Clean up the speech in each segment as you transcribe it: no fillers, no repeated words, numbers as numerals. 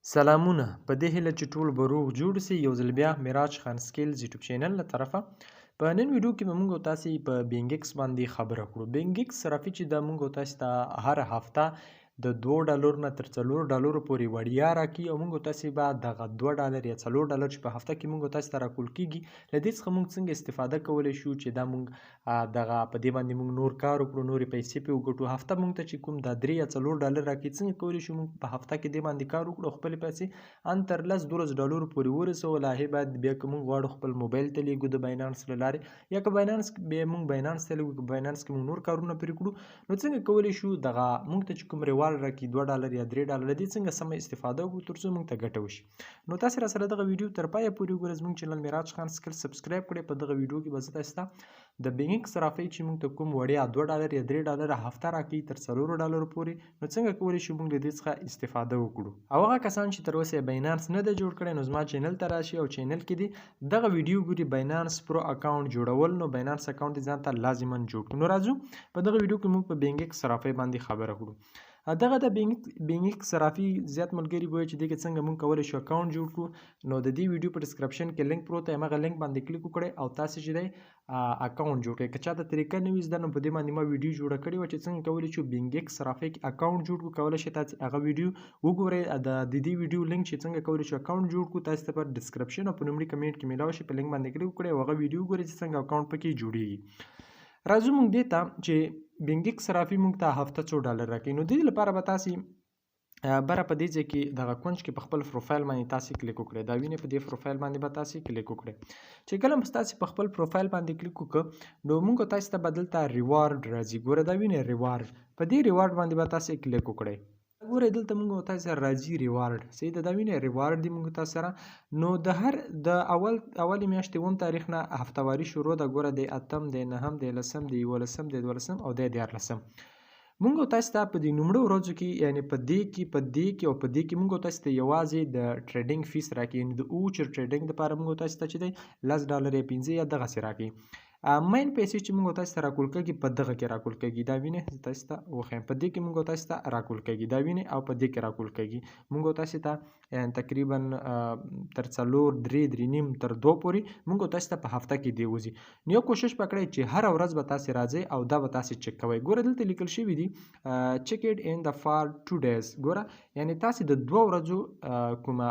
سلامونه په دې هیله چې ټول به روغ جوړ سي. یو ځل بیا معراج خان سکیلز یوټیوب چینل له طرفه په نن ویډیو کې به موږ او تاسې په بینګ ایکس باندې خبره کړو. بینګ ایکس صرافي چې د موږ او تاسې ته هر هفته د $2 نه تر $4 پورې وړیا راکړي او موږ او تاسې به دغه $2 یا $4 چې په هفته کې موږ او تاسې ته راکول کیږي له دې څخه موږ څنګه استفاده کولی شو چې دا موږ دغه په دې باندې موږ نور کار وکړو، نورې پیسې پرې وګټو. هفته موږ ته چې کوم دا $3 یا $4 راکړي څنګه کولی شو موږ په هفته کې دې باندې کار وکړو او خپلې پیسې ان تر $10 پورې ورسوو. لا هې باید بیا که موږ غواړو خپل موبایل ته لیږو د باینانس له لارې یا که باینانس بیا موږ باینانس ته لیږو، که باینانس کې موږ نور کارونه پرې کړو نو څنګه کولی شو دغه موږ ته چې کوم ریوارډ راکړي $2 یا $3 دې څنګه سمه استفاده وکړو تر څو موږ ته ګټه وشي. نو تاسې راسره دغه ویډیو تر پایه پورې وګورئ. زموږ چینل معراج خان سکل سبسکرایب کړئ. په دغه ویډیو کې به زه تاسې ته د بینګ ایکس صرافۍ چې موږ ته کوم وړیا $2 یا $3 هفته راکړي تر $4 پورې نو څنګه کولی شو موږ له دې څخه استفاده وکړو. او هغه کسان چې تر اوسه یې باینانس نه ده جوړ کړی نو زما چینل ته راشي او چینل کې دې دغه ویډیو ګوري باینانس پرو اکاونټ جوړول. نو باینانس اکاونټ دې ځان ته لازما جوړ کړو. نو راځو په دغه ویډیو کې موږ په بینګ ایکس صرافۍ باندې خبره کړو. دغه د بینګ ایکس صرافي زیات ملګري به وایي چې دې کې څنګه موږ کولی شو اکاونټ جوړ کړو. نو د دې ویډیو په ډسکرپشن کې لینک پروت دی، همغه لینک باندې کلیک وکړئ او تاسې چې دی اکاونټ جوړ کړئ. که چاته طریقه نه وي زده نو په دې باندې ما ویډیو جوړه کړې وه چې څنګه کولی شو بینګ ایکس صرافۍ کې اکاونټ جوړ کړو. کولی شئ تاسې هغه ویډیو وګورئ. د دې ویډیو لینک چې څنګه کولی شو اکاونټ جوړ کړو تاسې ته په ډسکرپشن او په لومړي کمنټ کې میلاو شي. په لینک باندې کلیک وکړئ او هغه ویډیو وګورئ چې څنګه اکاونټ پکې جوړیږي. راځو موږ دې ته چې بینګ ایکس صرافي موږ ته هفته $4 راکوي. نو دې لپاره به تاسې بره په دې ځای کې دغه کونج کې په خپل پروفایل باندې تاسې کلیک وکړئ. دا وینئ په دې پروفایل باندې به تاسې کلیک وکړئ. چې کله هم تاسې په خپل پروفایل باندې کلیک وکړه نو موږ تاسې ته به دلته ریوارډ راځي. ګوره دا وینئ ریوارډ، په دې ریوارډ باندې به تاسې کلیک وکړئ. ګورئ دلته موږ تاسې سره راځي ریوارډ، صحیح ده. دا وینئ ریوارډ دی موږ تاسې سره. نو د هر د اولې میاشتې 1 تاریخ نه هفتواري شروع ده. ګوره دی 8م دی 9م دی 10م دی 11م دی 12م او دی 14م. موږ تاسې ته په دې لومړو ورځو کې یعنې په دې کې او په دې کې موږ تاسې ته یوازې د ټریډینګ فیس راکوي. یعنې د اوچر ټریډینګ دپاره موږ تاسې ته چې دی $10 یا 15 یا دغسې راکوي. مین پیسې چې موږ تاسې ته راکول کېږي په دغه کې راکول کېږي. دا وینئ زه تاسې ته وښیم، په دې کې موږ تاسې ته راکول کېږي. دا وینئ او په دې کې راکول کېږي. موږ تاسې ته تقریبا تر 4 3 3.5 تر 2 پورې موږ تاسې ته په هفته کې دی وځي. نو یو کوشش به کړئ چې هره ورځ به تاسې راځئ او دا به تاسې چک کوئ. ګوره دلته لیکل شوي دي check it in the for 2 days. ګوره یعنې تاسې د 2 ورځو کومه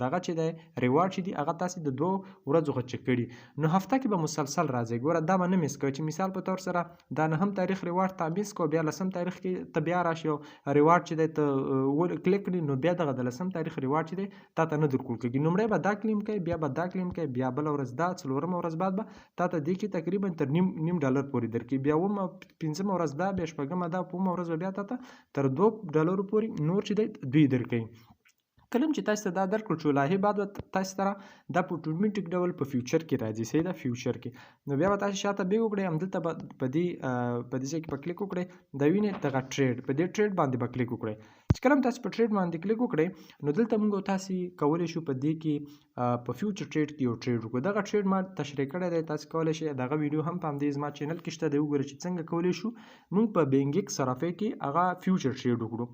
دغه چې دی ریوارډ چې دی هغه تاسې د 2 ورځو څخه چک کړي. نو هفته کې به مسلسل راځئ. ګوره دا به نه میس کوئ چې مثال په طور سره دا 9م تاریخ ریوارډ ته میس کو بیا 10م تاریخ کې ته بیا راشي او ریوارډ چې دی ته کلیک کړي نو بیا دغه د 10م تاریخ ریوارډ چې دی تا ته نه درکول کېږي. لومړی به دا کلیم کوئ، بیا به دا کلیم کوئ، بیا بله ورځ دا، 4مه ورځ بعد به تا ته دې کې تقریبا تر $0.5 پورې درکوي. بیا 5مه ورځ دا، بیا 6مه دا، 5مه ورځ به بیا تا ته تر $2 پورې نور چې دی دوی درکوي. کله چې تاسې ته دا درکړو چې لاهې بعد به تاسې سره دا په اتوماتیک ډول په فیوچر کې راځي، صحیح ده، فیوچر کې. نو بیا به تاسې شاته بیک وکړئ، همدلته به په دې ځای کې به کلیک وکړئ. دا وینئ دغه ټریډ، په دې ټریډ باندې به کلیک وکړئ. چې کله هم تاسې په ټریډ باندې کلیک وکړئ نو دلته موږ تاسې کولی شو په دې کې په فیوچر ټریډ کې یو ټریډ وکړو. دغه ټریډ ما تشریح کړی دی، تاسې کولی شئ دغه ویډیو هم په همدې زما چینل کې شته دی، وګورئ چې څنګه کولی شو موږ په بینګ ایکس صرافۍ کې هغه فیوچر ټریډ وکړو.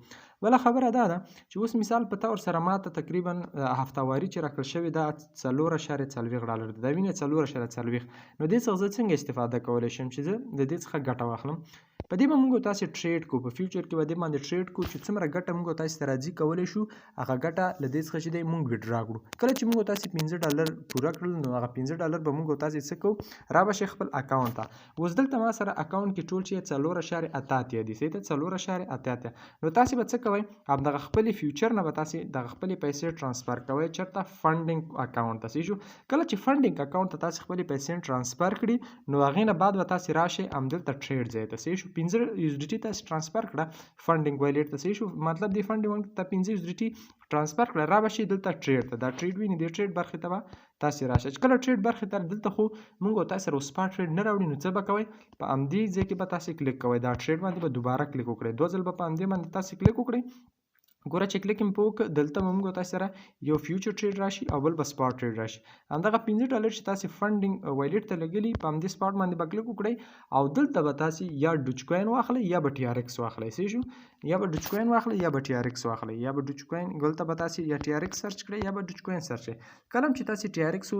بله خبره دا ده چې اوس مثال په طور سره ما ته تقریبا هفتواري چې راکړل شوې ده $4.40 ده. دا وینئ $4.40. نو دې څخه زه څنګه استفاده کولی شم چې زه د دې څخه ګټه واخلم. په دې به موږ تاسې ټریډ کوو، په فیوچر کې به دې باندې ټریډ کوو چې څومره ګټه موږ تاسې ته راځي کولی شو هغه ګټه له دې څخه چې دی موږ وډرا کړو. کله چې موږ تاسې $15 پوره کړل نو هغه $15 به موږ تاسې څه کوو را به شئ خپل اکاونټ ته. اوس دلته ما سره اکاونټ کې ټول چې $4.88 دي، صحیح ده، $4.88. نو تاسې به څه کوئ، همدغه خپلې فیوچر نه به تاسې دغه خپلې پیسې ټرانسفر کوئ چېرته فنډینګ اکاونټ ته. صحیح شو. کله چې فنډینګ اکاونټ ته تاسې خپلې پیسې ټرانسفر کړي نو هغې نه بعد به تاسې راشئ همدلته ټریډ ځای ته. صحیح شو. 15 USDT تاسې ټرانسفر کړه فنډینګ وایلیټ ته. صحیح شو. مطلب دی فنډینګ ته 15 USDT ټرانسفر کړه، را به شئ دلته ټریډ ته. دا ټریډ وینئ دې ټریډ برخې ته به تاسې راشئ. چې کله ټریډ برخې ته دلته خو موږ تاسې سره سپاټ ټریډ نه راوړي نو څه به کوئ، په همدې ځای کې به تاسې کلیک کوئ. دا ټریډ باندې به دوباره کلیک وکړئ. 2 ځل به په همدې باندې تاسې کلیک وکړئ. ګوره چې کلیک مې په وکړ دلته به موږ تاسو سره یو فیوچر ټریډ راشي او بل به سپاټ ټریډ راشي. همدغه $15 چې تاسو فنډینګ وایلیټ ته لګلی په همدې سپاټ باندې به کلیک وکړئ او دلته به تاسو یا ډوج کوین واخلئ یا به ټي آر ایکس واخلئ. صحیح شو؟ یا به ډوج کوین واخلئ یا به ټي آر ایکس واخلئ. یا به ډوج کوین دلته به تاسو یا ټي آر ایکس سرچ کړئ یا به ډوج کوین سرچ کړئ. کله چې تاسو ټي آر ایکس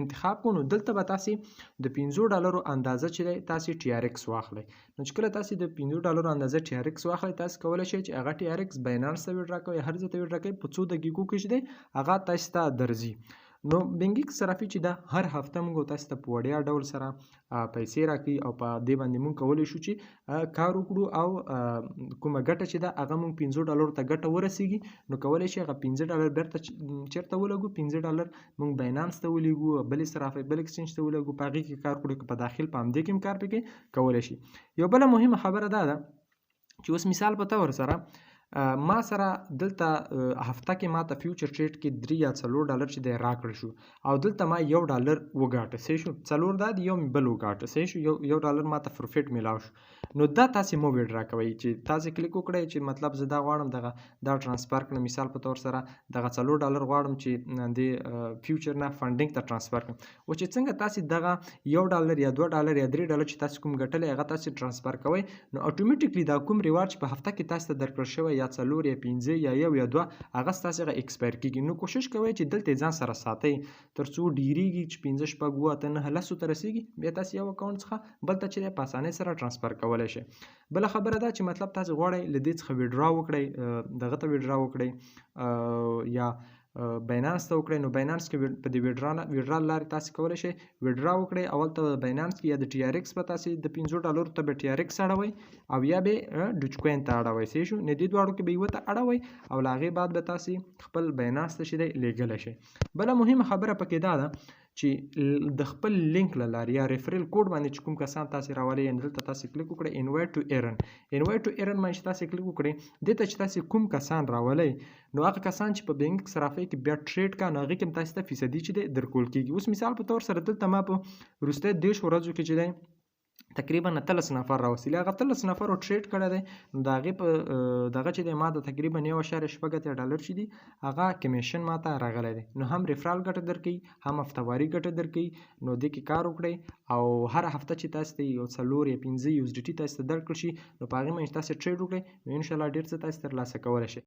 انتخاب کړئ نو دلته به تاسو د $15 اندازه چې دی تاسو ټي آر ایکس واخلئ. نو چې کله تاسو د $15 اندازه ټي آر ایکس واخلئ تاسو کولی شئ چې هغه ټي آر ایکس باینانس ته ویډرا کوئ هر ځای ته ویډرا کوئ په څو دقیقو کې چې دی هغه تاسو ته درځي. نو بینګیکس صرافي چې ده هر هفته موږ تاسو ته په وړیا ډول سره پیسې راکوي او په دې باندې موږ کولی شو چې کار وکړو او کومه ګټه چې ده هغه موږ $15 ته ګټه ورسیږي نو کولی شي هغه $15 بیرته چېرته ولګو $15 موږ باینانس ته ولېږو بلې صرافۍ بل ایکسچینج ته ولګو په هغې کې کار کړو که په داخل په همدې کې هم کار پکې کولی شي. یو بله مهمه خبره دا ده چې اوس مثال په طور سره ما سره دلته هفته کې ما ته فیوچر ټریډ کې $3 یا $4 چې دی راکړل شو او دلته ما $1 وګاټه. صحیح شو؟ 4 دا دی یو مې بل وګاټه. صحیح شو؟ $1 ما ته پروفیټ میلاو شو. نو دا تاسې مو ویډرا کوئ چې تاسې کلیک وکړئ چې مطلب زه دا غواړم دا ټرانسفر کړم. مثال په طور سره دغه $4 غواړم چې د فیوچر نه فنډینګ ته ټرانسفر کړم. او چې څنګه تاسې دغه $1 یا $2 یا $3 چې تاسو کوم ګټلی هغه تاسې ټرانسفر کوئ نو اټومیټیکلی دا کوم ریوارډ چې په هفته کې تاسو ته درکړل شوی یا 4 یا 5 یا 1 یا 2 هغه ستاسو هغه ایکسپایر کیږي. نو کوشش کوئ چې دلته ځان سره ساتئ تر څو ډیریږي چې 15 شپږ 9 9 10 ته رسیږي بیا تاسو یو اکاونټ څخه بل ته چې په اسانۍ سره ټرانسفر کولی شئ. بله خبره دا چې مطلب تاسو غواړئ له دې څخه ویډرا وکړئ دغه ته ویډرا وکړئ یا باینانس ته وکړئ. نو باینانس کې په دې ویډرا لارې تاسو کولی شئ ویډرا وکړئ. اول ته باینانس کې یا د ټي آر ایکس به تاسو د $15 ته به ټي آر ایکس اړوئ او یا به ډوج کوین ته اړوئ. صحیح شو؟ نو دې دواړو کې به یوه ته اړوئ او له هغې بعد به تاسو خپل باینانس ته چې دی لیږلی شئ. بله مهمه خبره پکې دا ده چې د خپل لینک له لارې یا ریفرل کوډ باندې چې کوم کسان تاسو راولئ دلته تاسو کلیک وکړئ انوایټ ټو ایرن. انوایټ ټو ایرن باندې چې تاسو کلیک وکړئ دې ته چې تاسو کوم کسان راولئ نو هغه کسان چې په بینګ صرافۍ کې بیا ټریډ کا نو هغې کې هم تاسو ته فیصدي چې دی درکول کېږي. اوس مثال په طور سره دلته ما په وروستۍ 10 ورځو کې چې دی تقریبا 13 نفر راوستلي هغه 13 نفرو ټریډ کړی دی نو د هغې په دغه چې دی ما ته تقریبا $1.8 چې دي هغه کمیشن ما ته راغلی دی. نو هم ریفرال ګټه درکوي هم هفتواري ګټه درکوي. نو دې کې کار وکړئ او هر هفته چې تاسو ته یو 4 یا 15 USDT تاسو ته درکړل شي نو په هغې باندې تاسو ټریډ وکړئ نو انشاءالله ډېر څه تاسو ترلاسه کولی شئ.